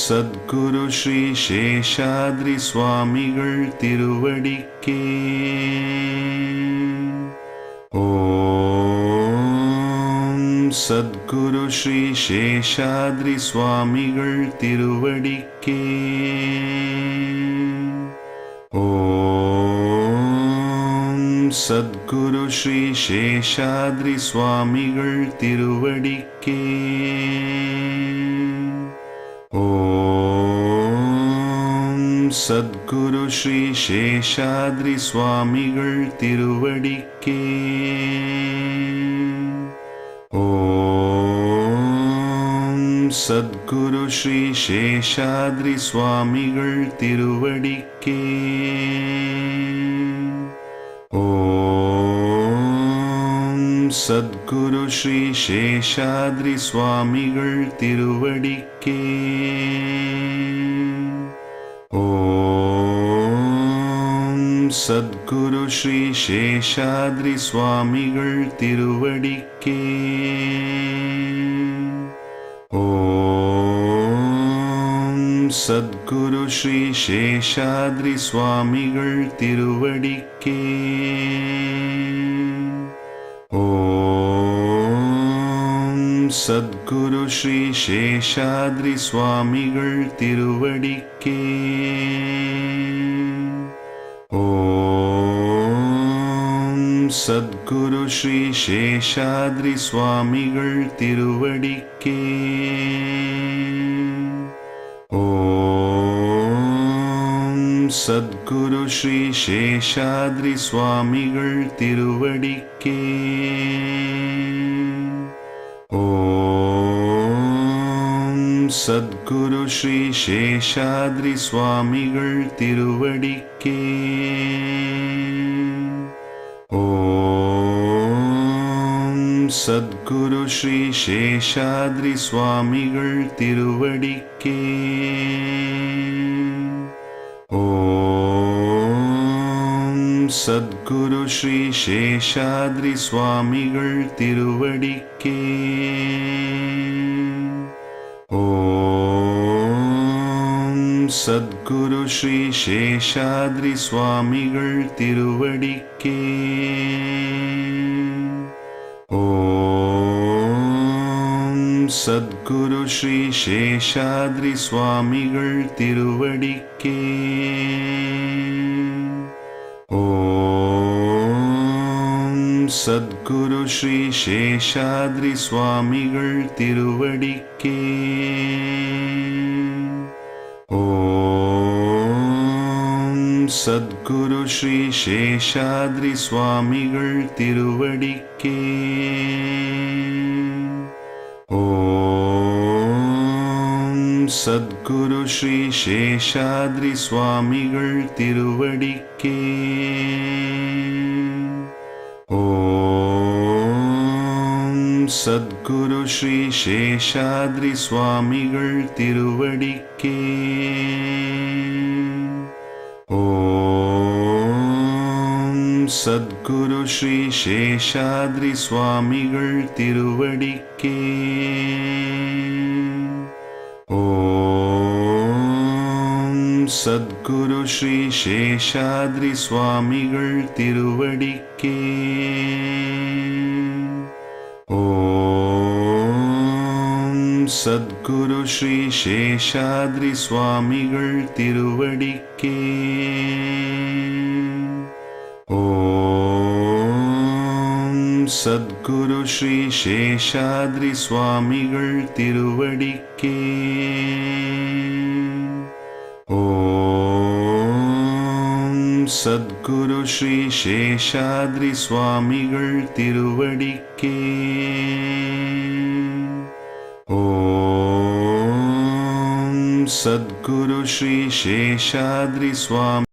Sadhguru Sri Seshadri Swamigal திருவடிக்கே. Om Sadhguru Sri Seshadri Swamigal திருவடிக்கே. Om Sadhguru Sri Seshadri Swamigal திருவடிக்கே. Om Sadhguru Sri Seshadri Swamigal திருவடிக்கே. Om Sadhguru Sri Seshadri Swamigal திருவடிக்கே. Om Sadhguru Sri Seshadri Swamigal திருவடிக்கே. Om Sadhguru Sri Seshadri Swamigal திருவடிக்கே. Om Sadhguru Sri Seshadri Swamigal திருவடிக்கே. Om Sadhguru Sri Seshadri Swamigal திருவடிக்கே. Om Sadhguru Sri Seshadri Swamigal திருவடிக்கே. Om Sadhguru Sri Seshadri Swamigal திருவடிக்கே. Om Sadhguru Sri Seshadri Swamigal திருவடிக்கே. Om Sadhguru Sri Seshadri Swamigal திருவடிக்கே. Om Sadhguru Sri Seshadri Swamigal திருவடிக்கே. Om Sadhguru Sri Seshadri Swamigal திருவடிக்கே. Om Sadhguru Sri Seshadri Swamigal திருவடிக்கே. Om Sadhguru Sri Seshadri Swamigal திருவடிக்கே. Om Sadhguru Sri Seshadri Swamigal திருவடிக்கே. Om Sadhguru Sri Seshadri Swamigal திருவடிக்கே. Om Sadhguru Sri Seshadri Swamigal திருவடிக்கே. Om Sadhguru Sri Seshadri Swamigal திருவடிக்கே. Om Sadhguru Sri Seshadri Swamigal திருவடிக்கே. Om Sadhguru Sri Seshadri Swamigal திருவடிக்கே. Om Sadhguru Sri Seshadri Swamigal திருவடிக்கே. Om Sadhguru Sri Seshadri Swamigal திருவடிக்கே. Om Sadhguru Sri Seshadri Swami